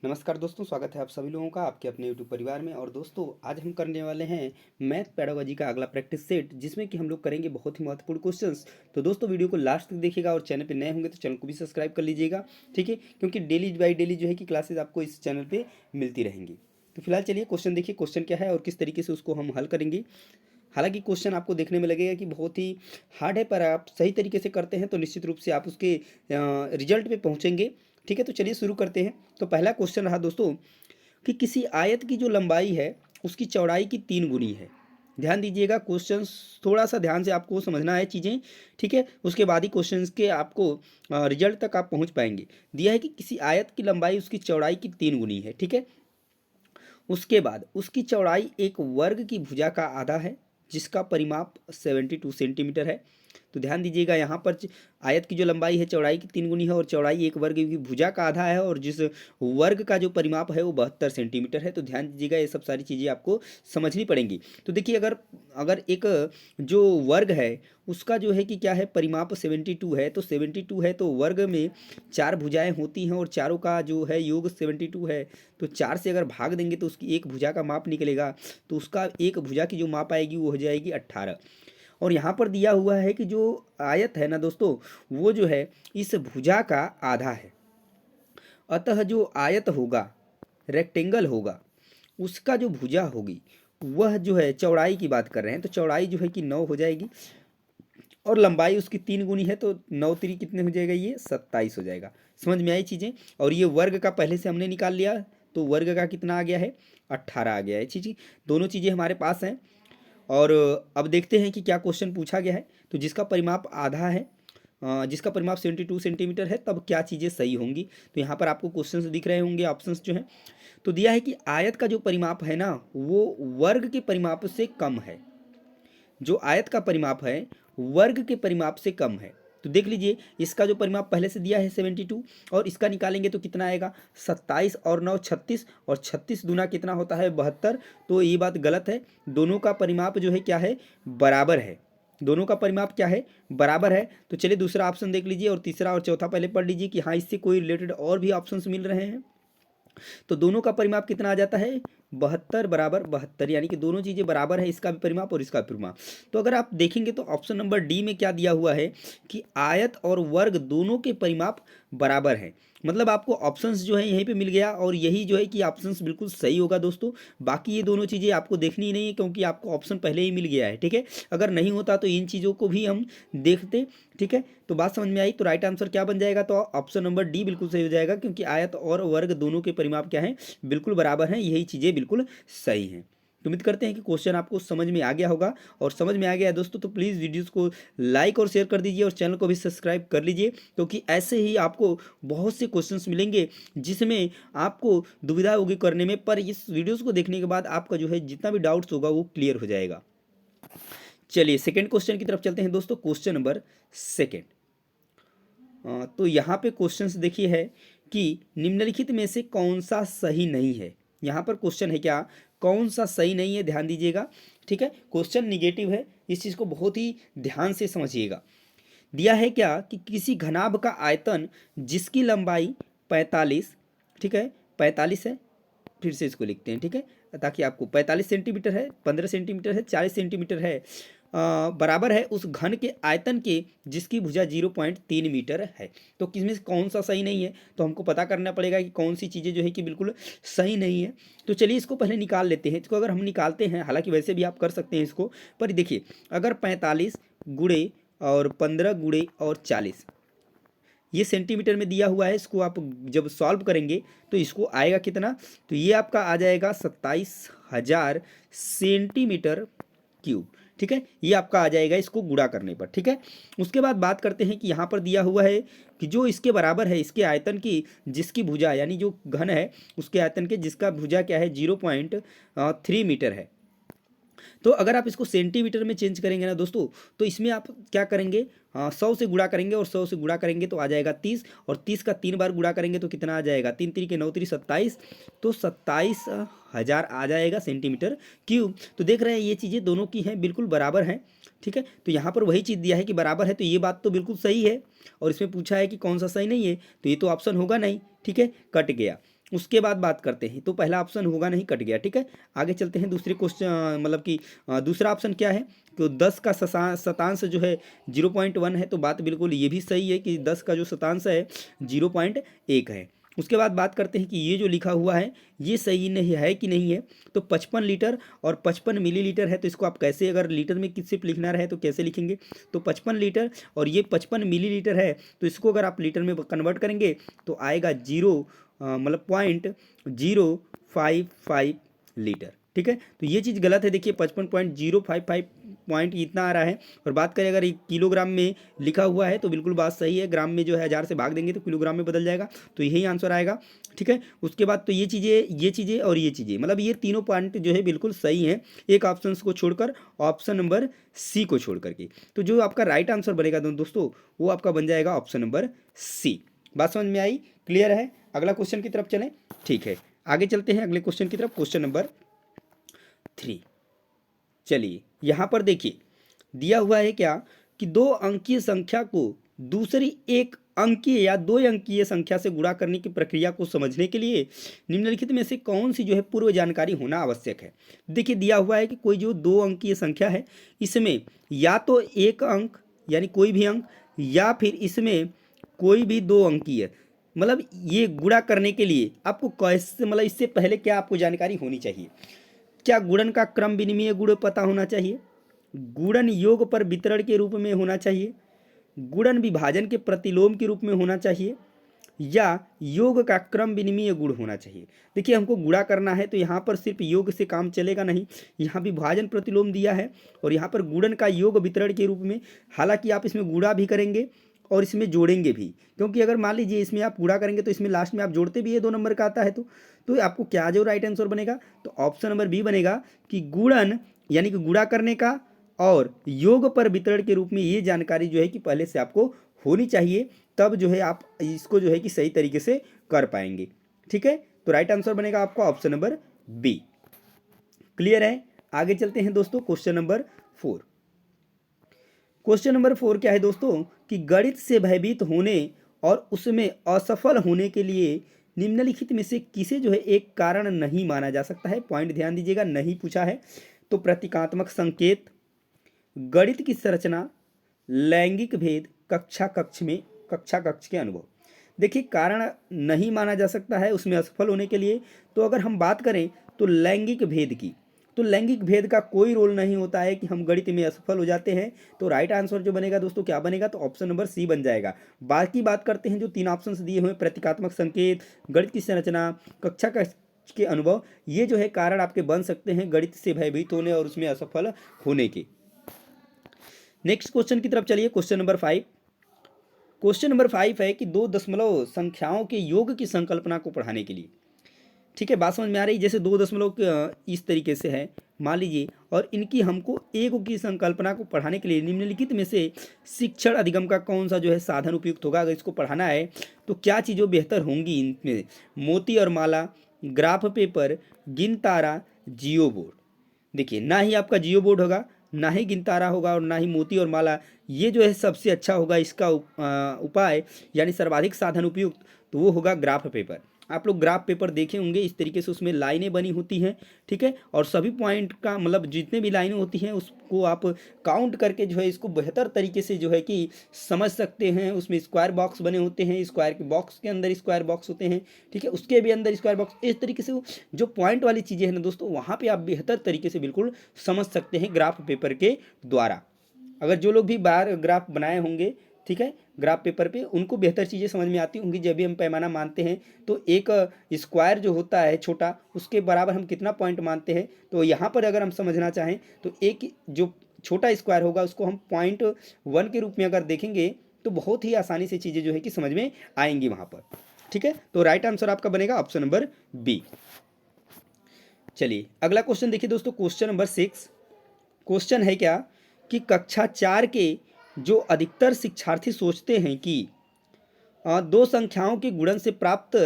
नमस्कार दोस्तों, स्वागत है आप सभी लोगों का आपके अपने यूट्यूब परिवार में। और दोस्तों आज हम करने वाले हैं मैथ पेडागोजी का अगला प्रैक्टिस सेट, जिसमें कि हम लोग करेंगे बहुत ही महत्वपूर्ण क्वेश्चंस। तो दोस्तों वीडियो को लास्ट तक देखिएगा और चैनल पे नए होंगे तो चैनल को भी सब्सक्राइब कर लीजिएगा, ठीक है, क्योंकि डेली बाई डेली जो है कि क्लासेज आपको इस चैनल पर मिलती रहेंगी। तो फिलहाल चलिए क्वेश्चन देखिए, क्वेश्चन क्या है और किस तरीके से उसको हम हल करेंगे। हालांकि क्वेश्चन आपको देखने में लगेगा कि बहुत ही हार्ड है, पर आप सही तरीके से करते हैं तो निश्चित रूप से आप उसके रिजल्ट पे पहुंचेंगे, ठीक है। तो चलिए शुरू करते हैं। तो पहला क्वेश्चन रहा दोस्तों कि किसी आयत की जो लंबाई है उसकी चौड़ाई की 3 गुनी है। ध्यान दीजिएगा, क्वेश्चन थोड़ा सा ध्यान से आपको समझना है चीज़ें, ठीक है। उसके बाद ही क्वेश्चन के आपको रिजल्ट तक आप पहुंच पाएंगे। दिया है कि किसी आयत की लंबाई उसकी चौड़ाई की 3 गुनी है, ठीक है। उसके बाद उसकी चौड़ाई एक वर्ग की भुजा का आधा है, जिसका परिमाप 72 सेंटीमीटर है। तो ध्यान दीजिएगा, यहाँ पर आयत की जो लंबाई है चौड़ाई की 3 गुनी है और चौड़ाई एक वर्ग की भुजा का आधा है, और जिस वर्ग का जो परिमाप है वो 72 सेंटीमीटर है। तो ध्यान दीजिएगा, ये सब सारी चीज़ें आपको समझनी पड़ेंगी। तो देखिए, अगर अगर एक जो वर्ग है उसका जो है कि क्या है, परिमाप 72 है, तो 72 है तो वर्ग में 4 भुजाएं होती हैं और चारों का जो है योग 72 है। तो 4 से अगर भाग देंगे तो उसकी एक भुजा का माप निकलेगा, तो उसका एक भुजा की जो माप आएगी वो हो जाएगी 18। और यहाँ पर दिया हुआ है कि जो आयत है ना दोस्तों, वो जो है इस भुजा का आधा है। अतः जो आयत होगा, रेक्टेंगल होगा, उसका जो भुजा होगी वह जो है, चौड़ाई की बात कर रहे हैं तो चौड़ाई जो है कि 9 हो जाएगी, और लंबाई उसकी 3 गुनी है तो 9 3 कितने हो जाएगा, ये 27 हो जाएगा। समझ में आई चीज़ें। और ये वर्ग का पहले से हमने निकाल लिया, तो वर्ग का कितना आ गया है, 18 आ गया है। चीज़ दोनों चीज़ें हमारे पास हैं। और अब देखते हैं कि क्या क्वेश्चन पूछा गया है। तो जिसका परिमाप आधा है, जिसका परिमाप 72 सेंटीमीटर है, तब क्या चीज़ें सही होंगी। तो यहाँ पर आपको क्वेश्चंस दिख रहे होंगे, ऑप्शंस जो हैं। तो दिया है कि आयत का जो परिमाप है ना, वो वर्ग के परिमाप से कम है। जो आयत का परिमाप है वर्ग के परिमाप से कम है। तो देख लीजिए, इसका जो परिमाप पहले से दिया है 72, और इसका निकालेंगे तो कितना आएगा, 27 और 9 36, और 36 दूना कितना होता है, 72। तो ये बात गलत है, दोनों का परिमाप जो है क्या है, बराबर है। दोनों का परिमाप क्या है, बराबर है। तो चलिए दूसरा ऑप्शन देख लीजिए, और तीसरा और चौथा पहले पढ़ लीजिए कि हाँ इससे कोई रिलेटेड और भी ऑप्शंस मिल रहे हैं। तो दोनों का परिमाप कितना आ जाता है, 72 बराबर 72, यानी कि दोनों चीज़ें बराबर है, इसका भी परिमाप और इसका भी परिमाप। तो अगर आप देखेंगे तो ऑप्शन नंबर डी में क्या दिया हुआ है कि आयत और वर्ग दोनों के परिमाप बराबर हैं। मतलब आपको ऑप्शंस जो है यहीं पे मिल गया, और यही जो है कि ऑप्शंस बिल्कुल सही होगा दोस्तों। बाकी ये दोनों चीज़ें आपको देखनी ही नहीं है, क्योंकि आपको ऑप्शन पहले ही मिल गया है, ठीक है। अगर नहीं होता तो इन चीज़ों को भी हम देखते, ठीक है। तो बात समझ में आई। तो राइट आंसर क्या बन जाएगा, तो ऑप्शन नंबर डी बिल्कुल सही हो जाएगा, क्योंकि आयत और वर्ग दोनों के परिमाप क्या हैं, बिल्कुल बराबर हैं। यही चीज़ें बिल्कुल सही हैं। तो उम्मीद करते हैं कि क्वेश्चन आपको समझ में आ गया होगा, और समझ में आ गया है दोस्तों तो प्लीज़ वीडियोस को लाइक और शेयर कर दीजिए, और चैनल को भी सब्सक्राइब कर लीजिए, क्योंकि ऐसे ही आपको बहुत से क्वेश्चंस मिलेंगे जिसमें आपको दुविधा होगी करने में, पर इस वीडियोस को देखने के बाद आपका जो है जितना भी डाउट्स होगा वो क्लियर हो जाएगा। चलिए सेकेंड क्वेश्चन की तरफ चलते हैं दोस्तों। Question number second. तो यहाँ पे क्वेश्चंस देखिए है कि निम्नलिखित में से कौन सा सही नहीं है। यहाँ पर क्वेश्चन है क्या, कौन सा सही नहीं है, ध्यान दीजिएगा, ठीक है। क्वेश्चन निगेटिव है, इस चीज़ को बहुत ही ध्यान से समझिएगा। दिया है क्या कि किसी घनाभ का आयतन जिसकी लंबाई 45, ठीक है, 45 है, फिर से इसको लिखते हैं, ठीक है, ताकि आपको 45 सेंटीमीटर है, 15 सेंटीमीटर है, 40 सेंटीमीटर है, बराबर है उस घन के आयतन के जिसकी भुजा 0.3 मीटर है। तो किसमें से कौन सा सही नहीं है, तो हमको पता करना पड़ेगा कि कौन सी चीज़ें जो है कि बिल्कुल सही नहीं है। तो चलिए इसको पहले निकाल लेते हैं। इसको अगर हम निकालते हैं, हालांकि वैसे भी आप कर सकते हैं इसको, पर देखिए अगर 45 गुणे और 15 गुणे और 40 ये सेंटीमीटर में दिया हुआ है, इसको आप जब सॉल्व करेंगे तो इसको आएगा कितना, तो ये आपका आ जाएगा 27,000 सेंटीमीटर क्यूब, ठीक है। ये आपका आ जाएगा इसको गुणा करने पर, ठीक है। उसके बाद बात करते हैं कि यहाँ पर दिया हुआ है कि जो इसके बराबर है, इसके आयतन की जिसकी भुजा, यानी जो घन है उसके आयतन के जिसका भुजा क्या है, 0.3 मीटर है। तो अगर आप इसको सेंटीमीटर में चेंज करेंगे ना दोस्तों, तो इसमें आप क्या करेंगे, 100 से गुणा करेंगे, और 100 से गुणा करेंगे तो आ जाएगा 30, और 30 का 3 बार गुणा करेंगे तो कितना आ जाएगा, 3 3 के 9 3 27, तो 27,000 आ जाएगा सेंटीमीटर क्यूब। तो देख रहे हैं ये चीज़ें दोनों की हैं, बिल्कुल बराबर हैं, ठीक है। तो यहाँ पर वही चीज़ दिया है कि बराबर है, तो ये बात तो बिल्कुल सही है। और इसमें पूछा है कि कौन सा सही नहीं है, तो ये तो ऑप्शन होगा नहीं, ठीक है, कट गया। उसके बाद बात करते हैं, तो पहला ऑप्शन होगा नहीं, कट गया। ठीक है, आगे चलते हैं दूसरे क्वेश्चन, मतलब कि दूसरा ऑप्शन क्या है, तो 10 का शतांश जो है 0.1 है, तो बात बिल्कुल ये भी सही है कि 10 का जो शतांश है 0.1 है। उसके बाद बात करते हैं कि ये जो लिखा हुआ है ये सही नहीं है कि नहीं है, तो 55 लीटर और 55 मिलीलीटर है, तो इसको आप कैसे, अगर लीटर में किस सिर्फ लिखना रहे तो कैसे लिखेंगे, तो 55 लीटर और ये 55 मिलीलीटर है, तो इसको अगर आप लीटर में कन्वर्ट करेंगे तो आएगा मतलब 0.055 लीटर। ठीक है, तो ये चीज़ गलत है, देखिए 55.055 पॉइंट इतना आ रहा है। और बात करें अगर एक किलोग्राम में लिखा हुआ है तो बिल्कुल बात सही है, ग्राम में जो है 1000 से भाग देंगे तो किलोग्राम में बदल जाएगा, तो यही आंसर आएगा। ठीक है, उसके बाद तो ये चीज़ें और ये चीज़ें, मतलब ये तीनों पॉइंट जो है बिल्कुल सही हैं, एक ऑप्शन को छोड़कर, ऑप्शन नंबर सी को छोड़ करके। तो जो आपका राइट आंसर बनेगा दोस्तों वो आपका बन जाएगा ऑप्शन नंबर सी। बात समझ में आई, क्लियर है? अगला क्वेश्चन की तरफ चलें। ठीक है, आगे चलते हैं अगले क्वेश्चन की तरफ, क्वेश्चन नंबर 3। चलिए यहाँ पर देखिए दिया हुआ है क्या कि 2 अंकीय संख्या को दूसरी 1 अंकीय या 2 अंकीय संख्या से गुणा करने की प्रक्रिया को समझने के लिए निम्नलिखित में से कौन सी जो है पूर्व जानकारी होना आवश्यक है। देखिए दिया हुआ है कि कोई जो 2 अंकीय संख्या है इसमें या तो 1 अंक यानी कोई भी अंक, या फिर इसमें कोई भी 2 अंकीय, मतलब ये गुणा करने के लिए आपको कैसे, मतलब इससे पहले क्या आपको जानकारी होनी चाहिए, क्या गुणन का क्रम विनिमय गुण पता होना चाहिए, गुणन योग पर वितरण के रूप में होना चाहिए, गुणन विभाजन के प्रतिलोम के रूप में होना चाहिए, या योग का क्रम विनिमय गुण होना चाहिए। देखिए हमको गुणा करना है तो यहाँ पर सिर्फ योग से काम चलेगा नहीं, यहाँ विभाजन प्रतिलोम दिया है और यहाँ पर गुणन का योग वितरण के रूप में। हालांकि आप इसमें गुणा भी करेंगे और इसमें जोड़ेंगे भी, क्योंकि अगर मान लीजिए इसमें आप गुणा करेंगे तो इसमें लास्ट में आप जोड़ते भी है, 2 नंबर का आता है, तो आपको क्या जो राइट आंसर बनेगा, तो ऑप्शन नंबर बी बनेगा कि गुणन यानी कि गुणा करने का और योग पर वितरण के रूप में ये जानकारी जो है कि पहले से आपको होनी चाहिए, तब जो है आप इसको जो है कि सही तरीके से कर पाएंगे। ठीक है, तो राइट आंसर बनेगा आपका ऑप्शन नंबर बी। क्लियर है? आगे चलते हैं दोस्तों, क्वेश्चन नंबर 4। क्वेश्चन नंबर 4 क्या है दोस्तों कि गणित से भयभीत होने और उसमें असफल होने के लिए निम्नलिखित में से किसे जो है एक कारण नहीं माना जा सकता है। पॉइंट ध्यान दीजिएगा, नहीं पूछा है, तो प्रतीकात्मक संकेत, गणित की संरचना, लैंगिक भेद, कक्षा कक्ष के अनुभव। देखिए कारण नहीं माना जा सकता है उसमें असफल होने के लिए, तो अगर हम बात करें तो लैंगिक भेद की, तो लैंगिक भेद का कोई रोल नहीं होता है कि हम गणित में असफल हो जाते हैं। तो राइट आंसर जो बनेगा दोस्तों क्या बनेगा, तो ऑप्शन नंबर सी बन जाएगा। बाकी बात करते हैं जो 3 ऑप्शंस दिए हुए, प्रतीकात्मक संकेत, गणित की संरचना, कक्षा के अनुभव, ये जो है कारण आपके बन सकते हैं गणित से भयभीत होने और उसमें असफल होने के। नेक्स्ट क्वेश्चन की तरफ चलिए, क्वेश्चन नंबर 5। क्वेश्चन नंबर 5 है कि 2 दशमलव संख्याओं के योग की संकल्पना को पढ़ाने के लिए। ठीक है, बात समझ में आ रही, जैसे 2 दशमलव इस तरीके से है मान लीजिए, और इनकी हमको एक की संकल्पना को पढ़ाने के लिए निम्नलिखित में से शिक्षण अधिगम का कौन सा जो है साधन उपयुक्त होगा। अगर इसको पढ़ाना है तो क्या चीज़ें बेहतर होंगी इनमें, मोती और माला, ग्राफ पेपर, गिन तारा, जियो बोर्ड। देखिए ना ही आपका जियो बोर्ड होगा, ना ही गिनतारा होगा और ना ही मोती और माला, ये जो है सबसे अच्छा होगा इसका उपाय यानी सर्वाधिक साधन उपयुक्त, तो वो होगा ग्राफ पेपर। आप लोग ग्राफ पेपर देखे होंगे, इस तरीके से उसमें लाइनें बनी होती हैं। ठीक है, और सभी पॉइंट का मतलब जितने भी लाइनें होती हैं उसको आप काउंट करके जो है इसको बेहतर तरीके से जो है कि समझ सकते हैं। उसमें स्क्वायर बॉक्स बने होते हैं, स्क्वायर के बॉक्स के अंदर स्क्वायर बॉक्स होते हैं, ठीक है, उसके भी अंदर स्क्वायर बॉक्स, इस तरीके से जो पॉइंट वाली चीज़ें हैं ना दोस्तों, वहाँ पर आप बेहतर तरीके से बिल्कुल समझ सकते हैं ग्राफ पेपर के द्वारा। अगर जो लोग भी बार ग्राफ बनाए होंगे, ठीक है, ग्राफ पेपर पे, उनको बेहतर चीज़ें समझ में आती होंगी। जब भी हम पैमाना मानते हैं तो एक स्क्वायर जो होता है छोटा, उसके बराबर हम कितना पॉइंट मानते हैं, तो यहाँ पर अगर हम समझना चाहें तो एक जो छोटा स्क्वायर होगा उसको हम 0.1 के रूप में अगर देखेंगे तो बहुत ही आसानी से चीज़ें जो है कि समझ में आएंगी वहाँ पर। ठीक है, तो राइट आंसर आपका बनेगा ऑप्शन नंबर बी। चलिए अगला क्वेश्चन देखिए दोस्तों, क्वेश्चन नंबर 6। क्वेश्चन है क्या कि कक्षा 4 के जो अधिकतर शिक्षार्थी सोचते हैं कि 2 संख्याओं के गुणन से प्राप्त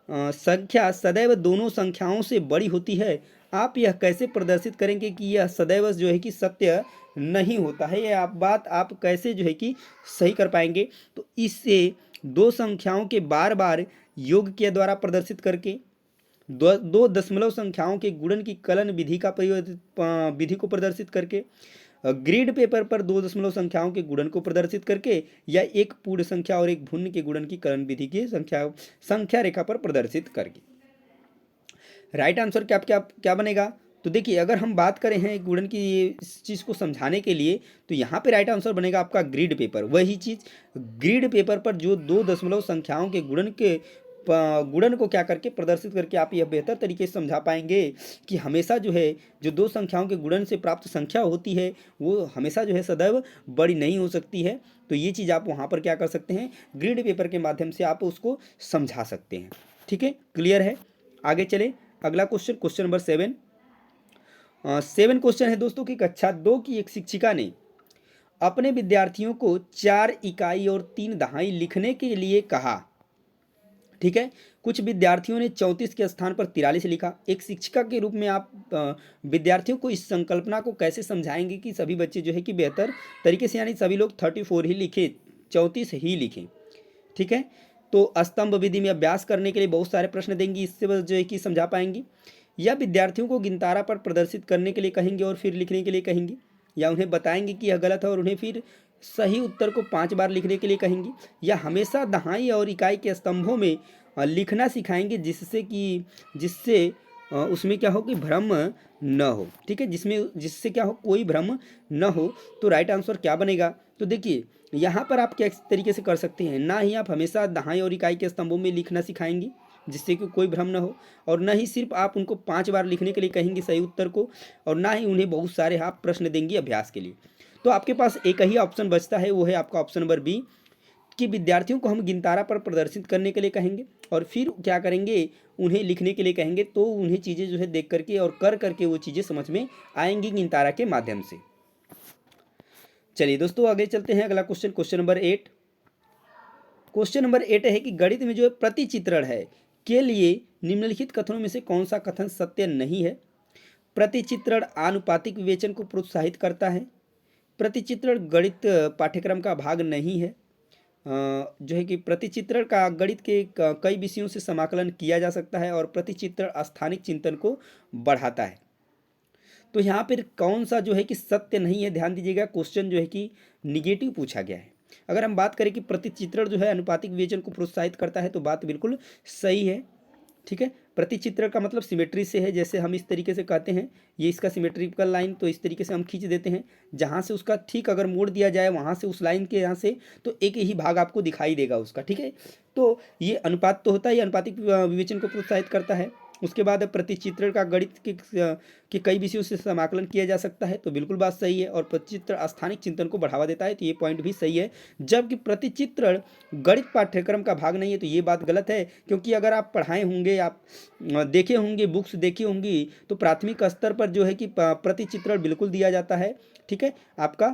संख्या सदैव दोनों संख्याओं से बड़ी होती है, आप यह कैसे प्रदर्शित करेंगे कि यह सदैव जो है कि सत्य नहीं होता है। यह बात आप कैसे जो है कि सही कर पाएंगे, तो इससे 2 संख्याओं के बार बार योग के द्वारा प्रदर्शित करके, दो दशमलव संख्याओं के गुणन की कलन विधि का विधि को प्रदर्शित करके, ग्रीड पेपर पर दो दशमलव संख्याओं के गुणन को प्रदर्शित करके, या एक पूर्ण संख्या और एक भुन्न के गुणन की कलन विधि की संख्या रेखा पर प्रदर्शित करके। राइट आंसर क्या क्या क्या बनेगा? तो देखिए, अगर हम बात करें हैं गुणन की इस चीज़ को समझाने के लिए, तो यहाँ पे राइट आंसर बनेगा आपका ग्रिड पेपर। वही चीज़ ग्रिड पेपर पर जो दो दशमलव संख्याओं के गुणन को क्या करके प्रदर्शित करके आप यह बेहतर तरीके से समझा पाएंगे कि हमेशा जो है जो दो संख्याओं के गुणन से प्राप्त संख्या होती है वो हमेशा जो है सदैव बड़ी नहीं हो सकती है। तो ये चीज़ आप वहाँ पर क्या कर सकते हैं, ग्रिड पेपर के माध्यम से आप उसको समझा सकते हैं। ठीक है, क्लियर है? आगे चले, अगला क्वेश्चन, क्वेश्चन नंबर 7। 7 क्वेश्चन है दोस्तों कि कक्षा 2 की एक शिक्षिका ने अपने विद्यार्थियों को 4 इकाई और 3 दहाई लिखने के लिए कहा। ठीक है, कुछ विद्यार्थियों ने 34 के स्थान पर 43 लिखा। एक शिक्षिका के रूप में आप विद्यार्थियों को इस संकल्पना को कैसे समझाएंगे कि सभी बच्चे जो है कि बेहतर तरीके से, यानी सभी लोग 34 ही लिखें, 34 ही लिखें। ठीक है, तो स्तंभ विधि में अभ्यास करने के लिए बहुत सारे प्रश्न देंगी, इससे बस जो है कि समझा पाएंगी, या विद्यार्थियों को गिनतारा पर प्रदर्शित करने के लिए कहेंगे और फिर लिखने के लिए कहेंगी, या उन्हें बताएंगे कि यह गलत है और उन्हें फिर सही उत्तर को 5 बार लिखने के लिए कहेंगी, या हमेशा दहाई और इकाई के स्तंभों में लिखना सिखाएंगे जिससे उसमें क्या हो कि भ्रम न हो। ठीक है, जिससे क्या हो, कोई भ्रम न हो। तो राइट आंसर क्या बनेगा? तो देखिए, यहाँ पर आप क्या तरीके से कर सकते हैं, ना ही आप हमेशा दहाई और इकाई के स्तंभों में लिखना सिखाएंगे जिससे कि कोई भ्रम न हो, और न ही सिर्फ आप उनको 5 बार लिखने के लिए कहेंगे सही उत्तर को, और ना ही उन्हें बहुत सारे आप प्रश्न देंगी अभ्यास के लिए। तो आपके पास एक ही ऑप्शन बचता है, वो है आपका ऑप्शन नंबर बी, कि विद्यार्थियों को हम गिनतारा पर प्रदर्शित करने के लिए कहेंगे और फिर क्या करेंगे, उन्हें लिखने के लिए कहेंगे। तो उन्हें चीज़ें जो है देख करके और कर करके वो चीज़ें समझ में आएंगी गिनतारा के माध्यम से। चलिए दोस्तों, आगे चलते हैं। अगला question, question number 8। Question number 8 है कि गणित में जो है प्रतिचित्रण है के लिए निम्नलिखित कथनों में से कौन सा कथन सत्य नहीं है? प्रतिचित्रण आनुपातिक विवेचन को प्रोत्साहित करता है। प्रतिचित्रण गणित पाठ्यक्रम का भाग नहीं है। जो है कि प्रतिचित्रण का गणित के कई विषयों से समाकलन किया जा सकता है, और प्रतिचित्रण स्थानिक चिंतन को बढ़ाता है। तो यहाँ पर कौन सा जो है कि सत्य नहीं है? ध्यान दीजिएगा, क्वेश्चन जो है कि निगेटिव पूछा गया है। अगर हम बात करें कि प्रतिचित्रण जो है अनुपातिक विवेचन को प्रोत्साहित करता है, तो बात बिल्कुल सही है। ठीक है, प्रतिचित्रण का मतलब सिमेट्री से है, जैसे हम इस तरीके से कहते हैं ये इसका सिमेट्रिकल लाइन, तो इस तरीके से हम खींच देते हैं, जहाँ से उसका ठीक अगर मोड़ दिया जाए वहाँ से उस लाइन के यहाँ से, तो एक ही भाग आपको दिखाई देगा उसका। ठीक है, तो ये अनुपात तो होता है, ये अनुपातिक विवेचन को प्रोत्साहित करता है। उसके बाद प्रतिचित्रण का गणित के कई विषयों से समाकलन किया जा सकता है, तो बिल्कुल बात सही है। और प्रतिचित्रण स्थानिक चिंतन को बढ़ावा देता है, तो ये पॉइंट भी सही है। जबकि प्रतिचित्रण गणित पाठ्यक्रम का भाग नहीं है, तो ये बात गलत है, क्योंकि अगर आप पढ़ाए होंगे, आप देखे होंगे, बुक्स देखी होंगी, तो प्राथमिक स्तर पर जो है कि प्रतिचित्रण बिल्कुल दिया जाता है। ठीक है आपका,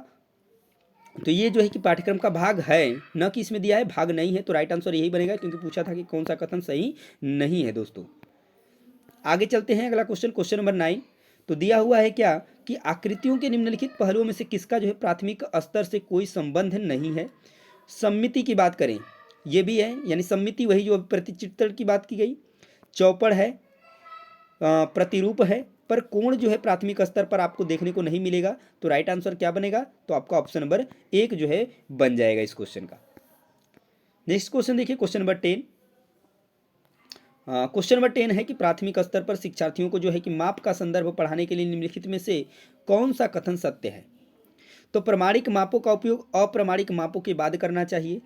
तो ये जो है कि पाठ्यक्रम का भाग है, न कि इसमें दिया है भाग नहीं है। तो राइट आंसर यही बनेगा, क्योंकि पूछा था कि कौन सा कथन सही नहीं है। दोस्तों आगे चलते हैं, अगला क्वेश्चन, क्वेश्चन नंबर 9। तो दिया हुआ है क्या कि आकृतियों के निम्नलिखित पहलुओं में से किसका जो है प्राथमिक स्तर से कोई संबंध नहीं है? सममिति की बात करें, ये भी है, यानी सममिति वही जो प्रतिचित्रण की बात की गई, चौपड़ है, प्रतिरूप है, पर कोण जो है प्राथमिक स्तर पर आपको देखने को नहीं मिलेगा। तो राइट आंसर क्या बनेगा? तो आपका ऑप्शन नंबर 1 जो है बन जाएगा इस क्वेश्चन का। नेक्स्ट क्वेश्चन देखिए, क्वेश्चन नंबर 10। क्वेश्चन नंबर 10 है कि प्राथमिक स्तर पर शिक्षार्थियों को जो है कि माप का संदर्भ पढ़ाने के लिए निम्नलिखित में से कौन सा कथन सत्य है? तो प्रमाणिक मापों का उपयोग अप्रमाणिक मापों के बाद करना चाहिए,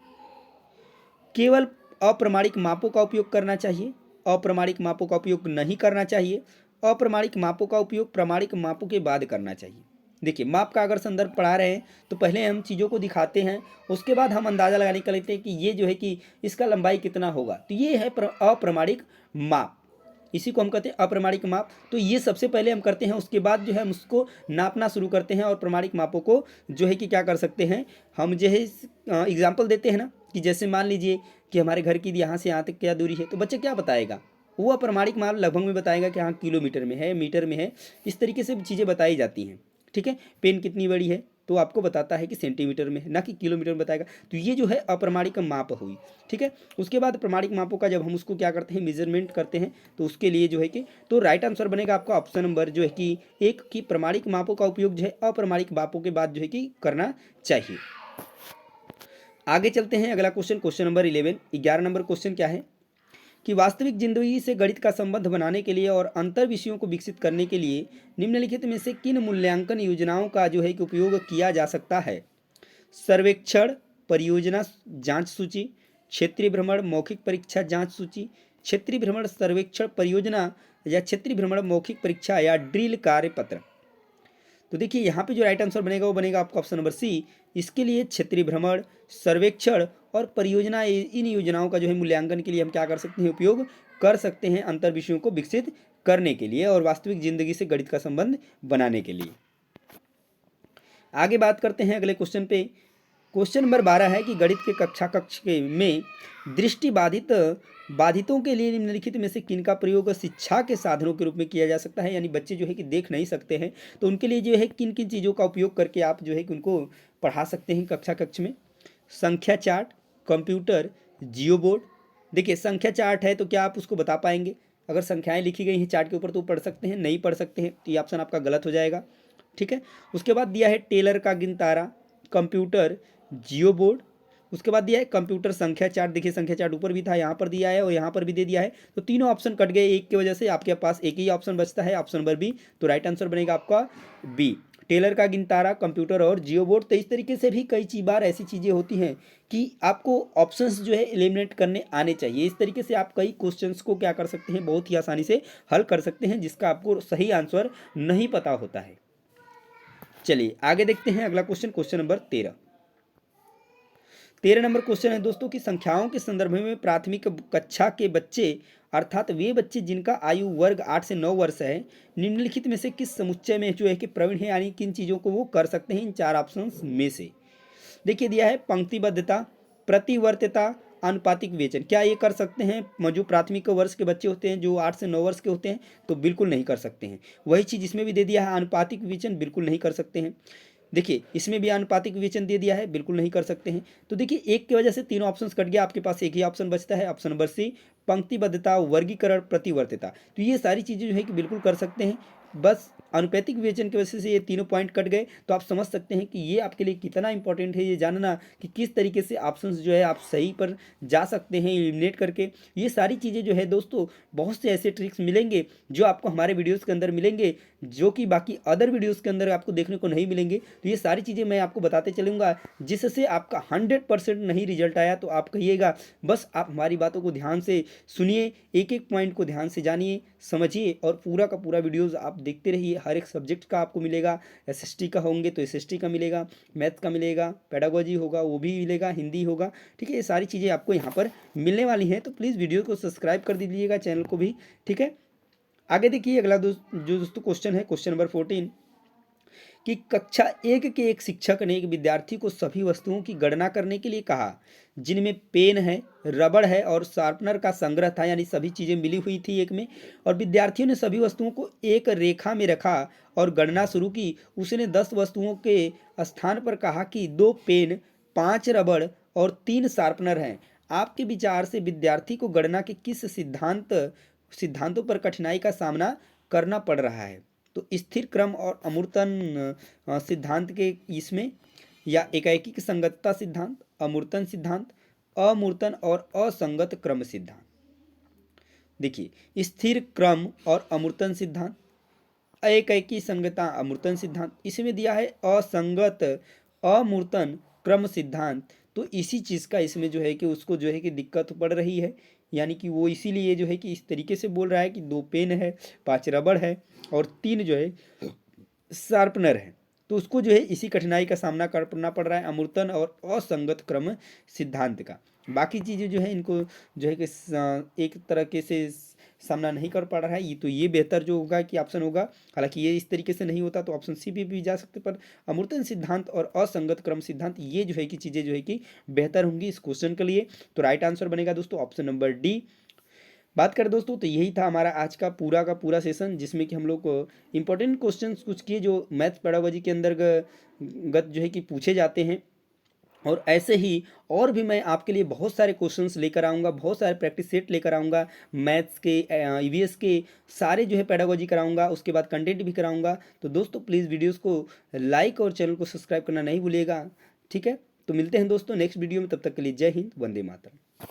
केवल अप्रमाणिक मापों का उपयोग करना चाहिए, अप्रमाणिक मापों का उपयोग नहीं करना चाहिए, अप्रमाणिक मापों का उपयोग प्रमाणिक मापों के बाद करना चाहिए। देखिए, माप का अगर संदर्भ पढ़ा रहे हैं तो पहले हम चीज़ों को दिखाते हैं, उसके बाद हम अंदाज़ा लगाने का लेते हैं कि ये जो है कि इसका लंबाई कितना होगा। तो ये है अप्रमाणिक माप, इसी को हम कहते हैं अप्रमाणिक माप। तो ये सबसे पहले हम करते हैं, उसके बाद जो है हम उसको नापना शुरू करते हैं, और प्रमाणिक मापों को जो है कि क्या कर सकते हैं, हम जो है एग्जाम्पल देते हैं ना, कि जैसे मान लीजिए कि हमारे घर की यहाँ से यहाँ तक क्या दूरी है, तो बच्चा क्या बताएगा, वो अप्रमाणिक माप लगभग में बताएगा कि हाँ किलोमीटर में है, मीटर में है, इस तरीके से चीज़ें बताई जाती हैं। ठीक है, पेन कितनी बड़ी है, तो आपको बताता है कि सेंटीमीटर में है, ना कि किलोमीटर में बताएगा। तो ये जो है अप्रमाणिक माप हुई, ठीक है। उसके बाद प्रमाणिक मापों का जब हम उसको क्या करते हैं, मेजरमेंट करते हैं, तो उसके लिए जो है कि तो राइट आंसर बनेगा आपका ऑप्शन नंबर जो है कि एक, कि प्रमाणिक मापों का उपयोग जो है अप्रमाणिक मापों के बाद जो है कि करना चाहिए। आगे चलते हैं, अगला question, question number 11, 11 number question क्या है कि वास्तविक जिंदगी से गणित का संबंध बनाने के लिए और अंतर विषयों को विकसित करने के लिए निम्नलिखित में से किन मूल्यांकन योजनाओं का जो है कि उपयोग किया जा सकता है? सर्वेक्षण, परियोजना जांच सूची, क्षेत्रीय भ्रमण, मौखिक परीक्षा जांच सूची, क्षेत्रीय भ्रमण सर्वेक्षण परियोजना, या क्षेत्रीय भ्रमण मौखिक परीक्षा, या ड्रिल कार्य पत्र। तो देखिए यहाँ पे जो राइट आंसर बनेगा वो बनेगा आपका ऑप्शन नंबर सी। इसके लिए क्षेत्रीय भ्रमण, सर्वेक्षण और परियोजना, इन योजनाओं का जो है मूल्यांकन के लिए हम क्या कर सकते हैं, उपयोग कर सकते हैं अंतर विषयों को विकसित करने के लिए और वास्तविक जिंदगी से गणित का संबंध बनाने के लिए। आगे बात करते हैं अगले क्वेश्चन पे। क्वेश्चन नंबर 12 है कि गणित के कक्षा कक्ष के में दृष्टि बाधितों के लिए निम्नलिखित में से किन का प्रयोग शिक्षा के साधनों के रूप में किया जा सकता है? यानी बच्चे जो है कि देख नहीं सकते हैं, तो उनके लिए जो है किन किन चीज़ों का उपयोग करके आप जो है कि उनको पढ़ा सकते हैं कक्षा कक्ष में? संख्या चार्ट, कंप्यूटर, जियो बोर्ड। देखिए संख्या चार्ट है तो क्या आप उसको बता पाएंगे? अगर संख्याएं लिखी गई हैं चार्ट के ऊपर तो पढ़ सकते हैं, नहीं पढ़ सकते हैं, तो ये ऑप्शन आपका गलत हो जाएगा, ठीक है। उसके बाद दिया है टेलर का गिनतारा, कंप्यूटर, जियो बोर्ड। उसके बाद दिया है कंप्यूटर संख्या चार्ट। देखिए संख्या चार्ट ऊपर भी था, यहाँ पर दिया है और यहाँ पर भी दे दिया है, तो तीनों ऑप्शन कट गए एक की वजह से, आपके पास एक ही ऑप्शन बचता है, ऑप्शन नंबर बी। तो राइट आंसर बनेगा आपका बी, टेलर का गिनतारा, कंप्यूटर और जियो बोर्ड। तो इस तरीके से भी कई बार ऐसी चीज़ें होती हैं कि आपको ऑप्शंस जो है एलिमिनेट करने आने चाहिए। इस तरीके से आप कई क्वेश्चंस को क्या कर सकते हैं, बहुत ही आसानी से हल कर सकते हैं जिसका आपको सही आंसर नहीं पता होता है। चलिए आगे देखते हैं अगला question, question number 13। 13 number question है दोस्तों कि संख्याओं के संदर्भ में प्राथमिक कक्षा के बच्चे अर्थात वे बच्चे जिनका आयु वर्ग 8 से 9 वर्ष है, निम्नलिखित में से किस समुच्चय में जो है कि प्रवीण है, यानी किन चीज़ों को वो कर सकते हैं इन चार ऑप्शंस में से? देखिए दिया है पंक्तिबद्धता, प्रतिवर्त्यता, अनुपातिक विवेचन। क्या ये कर सकते हैं जो प्राथमिक वर्ष के बच्चे होते हैं, जो 8 से 9 वर्ष के होते हैं? तो बिल्कुल नहीं कर सकते हैं। वही चीज़ इसमें भी दे दिया है, अनुपातिक विवेचन बिल्कुल नहीं कर सकते हैं। देखिए इसमें भी अनुपातिक विवेचन दे दिया है, बिल्कुल नहीं कर सकते हैं। तो देखिए एक की वजह से तीनों ऑप्शंस कट गया, आपके पास एक ही ऑप्शन बचता है, ऑप्शन नंबर सी, पंक्तिबद्धता, वर्गीकरण, प्रतिवर्त्यता। तो ये सारी चीज़ें जो है कि बिल्कुल कर सकते हैं, बस अनुपातिक विवेचन की वजह से ये तीनों पॉइंट कट गए। तो आप समझ सकते हैं कि ये आपके लिए कितना इंपॉर्टेंट है ये जानना कि किस तरीके से ऑप्शंस जो है आप सही पर जा सकते हैं एलिमिनेट करके। ये सारी चीज़ें जो है दोस्तों, बहुत से ऐसे ट्रिक्स मिलेंगे जो आपको हमारे वीडियोज़ के अंदर मिलेंगे, जो कि बाकी अदर वीडियोज़ के अंदर आपको देखने को नहीं मिलेंगे। तो ये सारी चीज़ें मैं आपको बताते चलूँगा, जिससे आपका 100% नहीं रिजल्ट आया तो आप कहिएगा, बस आप हमारी बातों को ध्यान से सुनिए, एक एक पॉइंट को ध्यान से जानिए, समझिए और पूरा का पूरा वीडियोज़ आप देखते रहिए। हर एक सब्जेक्ट का आपको मिलेगा, एसएसटी का होंगे तो एसएसटी का मिलेगा, मैथ का मिलेगा, पेडागोजी होगा वो भी मिलेगा, हिंदी होगा, ठीक है। ये सारी चीज़ें आपको यहाँ पर मिलने वाली हैं, तो प्लीज़ वीडियो को सब्सक्राइब कर दीजिएगा, चैनल को भी, ठीक है। आगे देखिए अगला जो दोस्तों क्वेश्चन है, क्वेश्चन नंबर 14 कि कक्षा 1 के एक शिक्षक ने एक विद्यार्थी को सभी वस्तुओं की गणना करने के लिए कहा जिनमें पेन है, रबड़ है और शार्पनर का संग्रह था, यानी सभी चीज़ें मिली हुई थी एक में, और विद्यार्थियों ने सभी वस्तुओं को एक रेखा में रखा और गणना शुरू की। उसने 10 वस्तुओं के स्थान पर कहा कि 2 पेन, 5 रबड़ और 3 शार्पनर हैं। आपके विचार से विद्यार्थी को गणना के किस सिद्धांतों पर कठिनाई का सामना करना पड़ रहा है? तो स्थिर क्रम और अमूर्तन सिद्धांत के इसमें, या एकाएकी की संगतता सिद्धांत, अमूर्तन सिद्धांत, अमूर्तन और असंगत क्रम सिद्धांत। देखिए स्थिर क्रम और अमूर्तन सिद्धांत, एकाएकी संगतता अमूर्तन सिद्धांत, इसमें दिया है असंगत अमूर्तन क्रम सिद्धांत। तो इसी चीज़ का इसमें जो है कि उसको जो है कि दिक्कत पड़ रही है, यानी कि वो इसीलिए जो है कि इस तरीके से बोल रहा है कि 2 पेन है, 5 रबड़ है और 3 जो है शार्पनर है। तो उसको जो है इसी कठिनाई का सामना करना पड़ रहा है, अमूर्तन और असंगत क्रम सिद्धांत का। बाकी चीज़ें जो है इनको जो है कि एक तरीके से सामना नहीं कर पा रहा है, ये तो ये बेहतर जो होगा कि ऑप्शन होगा, हालांकि ये इस तरीके से नहीं होता तो ऑप्शन सी भी जा सकते, पर अमूर्तन सिद्धांत और असंगत क्रम सिद्धांत ये जो है कि चीज़ें जो है कि बेहतर होंगी इस क्वेश्चन के लिए। तो राइट आंसर बनेगा दोस्तों ऑप्शन नंबर डी, बात करें दोस्तों तो यही था हमारा आज का पूरा सेशन, जिसमें कि हम लोग इंपॉर्टेंट क्वेश्चंस कुछ किए जो मैथ्स पेडागोजी के अंतर्गत जो है कि पूछे जाते हैं। और ऐसे ही और भी मैं आपके लिए बहुत सारे क्वेश्चंस लेकर आऊँगा, बहुत सारे प्रैक्टिस सेट लेकर आऊँगा, मैथ्स के ईवीएस के सारे जो है पेडागोजी कराऊँगा, उसके बाद कंटेंट भी कराऊँगा। तो दोस्तों प्लीज़ वीडियोस को लाइक और चैनल को सब्सक्राइब करना नहीं भूलिएगा। ठीक है, तो मिलते हैं दोस्तों नेक्स्ट वीडियो में, तब तक के लिए जय हिंद, वंदे मातरम।